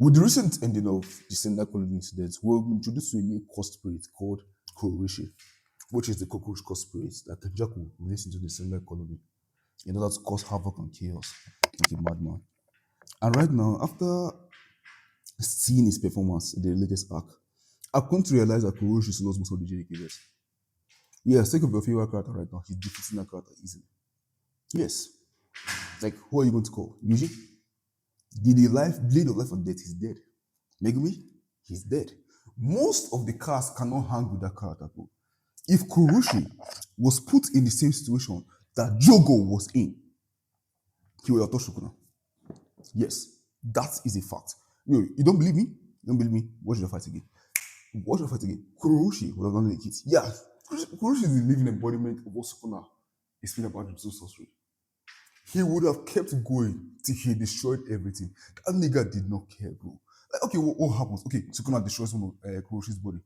With the recent ending of the Sender colony incident, we're introduced to a new cost spirit called Kurourushi, which is the cockroach cost spirit that Kenjaku released into the Sender colony in order to cause havoc and chaos like a madman. And right now, after seeing his performance in the latest arc, I've come to realize that Kurourushi knows most of the JDKs. Yes, think of your favorite character right now. He's defeating that character easily. Yes. Like, who are you going to call? Yuji? The life, blade of life and death is dead. Megumi? He's dead. Most of the cast cannot hang with that character, bro. If Kurourushi was put in the same situation that Jogo was in, he would have touched Sukuna. Yes, that is a fact. You don't believe me? Don't believe me? Watch the fight again. Watch the fight again. Kurourushi would have done the hit. Yeah, Kurourushi is the living embodiment of what Sukuna is feeling about himself sorcery. He would have kept going till he destroyed everything. That nigga did not care, bro. Like, okay, what happens? Okay, Sukuna destroys one of Kuroshi's body.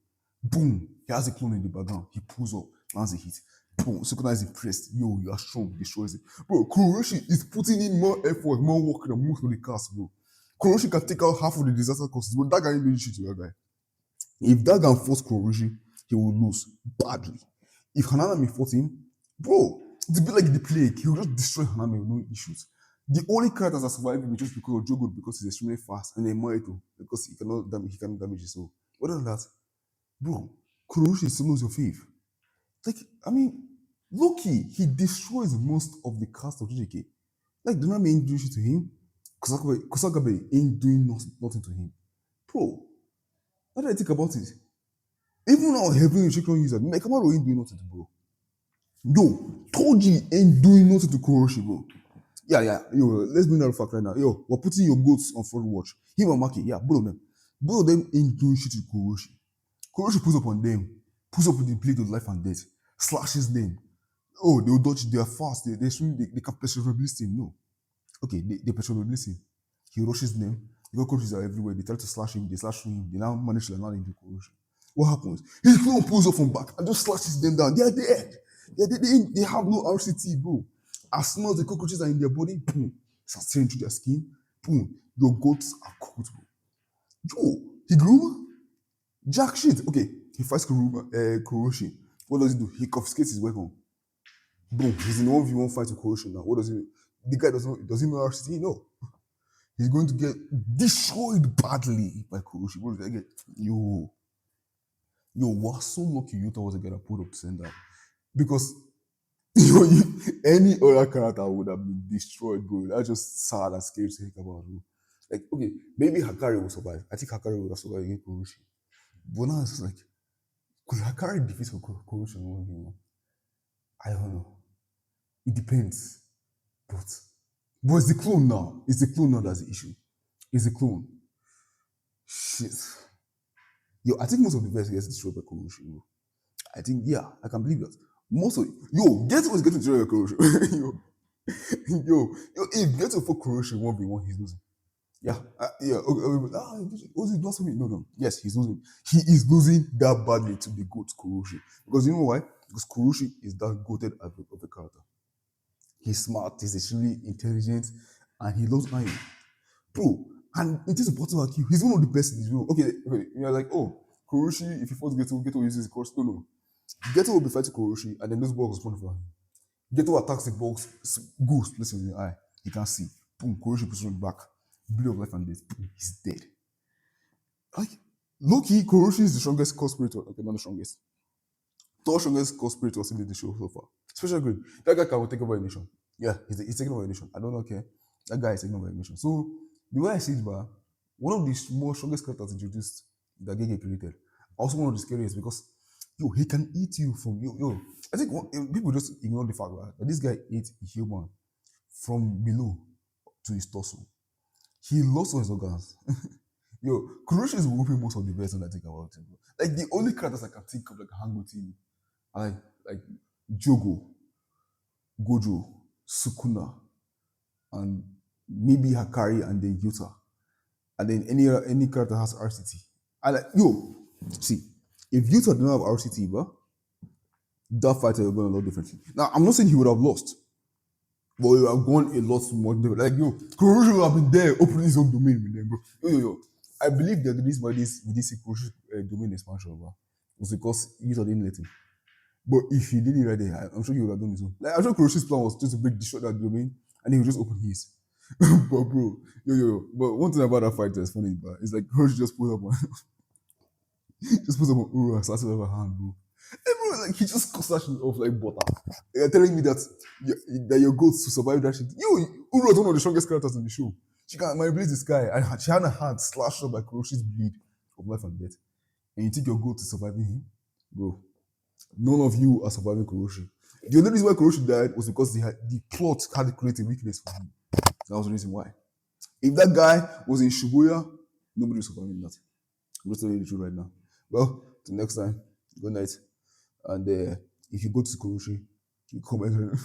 Boom. He has a clone in the background. He pulls up, lands a hit. Boom. Sukuna is impressed. Yo, you are strong. Destroys it. Bro, Kurourushi is putting in more effort, more work than most of the cast, bro. Kurourushi can take out half of the disaster costs, but that guy ain't doing shit to that guy. If that guy forced Kurourushi, he will lose badly. If Hanami fought him, bro, it's a bit like the plague. He will just destroy Hanami with no issues. The only characters that survive him is just because of Jogo, because he's extremely fast, and then Moito because he cannot damage his soul. Other than that, bro, Kurourushi still knows your faith. Like, I mean, low-key, he destroys most of the cast of JJK. Like, Donami ain't doing shit to him. Kusakabe ain't doing nothing to him. Bro, how do I think about it? Even our heavily Shikron user, Mekamaru ain't doing nothing to bro. Yo, Toji ain't doing nothing to Kurourushi, bro. Yeah. Yo, let's bring that fact right now. Yo, we're putting your goats on front watch. Him and Maki, yeah, both of them. Both of them ain't doing shit to Kurourushi. Kurourushi pulls up on them, pulls up with the blade of life and death, slashes them. Oh, they'll dodge, they are fast, they can petrolabilis him. No. Okay, they petrolabilis him. He rushes them. The cockroaches are everywhere. They try to slash him, they slash him, they now manage to land into Kurourushi. What happens? His clone pulls up from back and just slashes them down. They are dead. They have no RCT, bro. As soon as the cockroaches are in their body, boom, starts tearing through their skin, boom, your goats are cooked, bro. Yo, Higuruma? Jack shit. Okay, he fights Kurourushi. What does he do? He confiscates his weapon. Boom, he's in 1v1 fight with Kurourushi now. What does he do? The guy does he know RCT? No. He's going to get destroyed badly by Kurourushi. What does he get? Yo, we're so lucky Yuta was a guy that put up to send that. Because any other character would have been destroyed, bro. That's just sad and scary to think about, bro. Like, okay, maybe Hakari will survive. I think Hakari would have survived against Kurourushi. But now it's just like, could Hakari defeat Kurourushi in 1v1? I don't know. It depends. But it's the clone now. It's the clone now that's the issue. It's the clone. Shit. Yo, I think most of the verse gets destroyed by Kurourushi, bro. I think, yeah, I can believe that. Most of Geto was getting destroyed by Kurourushi. yo, if Geto for Kurourushi 1v1, he's losing. Yeah. Was it blasphemy? No. Yes, he's losing. He is losing that badly to the goat Kurourushi. Because you know why? Because Kurourushi is that goated of a character. He's smart, he's extremely intelligent, and he loves iron. Bro, and it is important like he's one of the best in this world. Okay, you're like, oh, Kurourushi, if he fights Geto uses his cross. No. Geto will be fighting Kurourushi, and then those balls respond for him. Geto attacks the box, goes, listen in the eye. He can't see. Boom, Kurourushi pushes him back. Blade of life and death. Boom, he's dead. Like, low-key, Kurourushi is the strongest core spirit. Okay, not the strongest. Third strongest core spirit was in the show so far. Special grade. That guy can take over a nation. Yeah, he's taking over a nation. I don't know, okay. That guy is taking over a nation. So, the way I see it, one of the most strongest characters introduced that Gege created. Also one of the scariest because he can eat you from I think people just ignore the fact that this guy ate a human from below to his torso. He lost all his organs. Kurourushi is whooping most of the best when I think about it. Bro. Like the only characters I can think of like hang with him are like Jogo, Gojo, Sukuna, and maybe Hakari and then Yuta. And then any character has RCT. And like, see, if Yuta didn't have RCT, bro, that fight would have gone a lot differently. Now, I'm not saying he would have lost, but he would have gone a lot more different. Like, Kurourushi would have been there opening his own domain with them, bro. I believe that the reason why this we did see Kurourushi domain expansion over was because Utah didn't let him. But if he did it right there, I'm sure he would have done his own. Like I'm sure Kuroshi's plan was just to break destroy that domain and he would just open his. But bro, yo. But one thing about that fight that's funny, but it's like Kuroshi just pulled up on just puts up on Uru and starts it over hand, bro. And bro, like he just snatched it off like butter. You're telling me that your goats to survive that shit. Yo, Uru is one of the strongest characters in the show. She can manipulate the sky and she had a hand slashed up by Kuroshi's blade of life and death. And you think your goat is surviving him? Bro, none of you are surviving Kuroshi. The only reason why Kuroshi died was because the plot had to create a weakness for him. That was the reason why. If that guy was in Shibuya, nobody was surviving that. I'm just telling you the truth right now. Well, till next time, good night. And if you go to Kuroshi, you comment.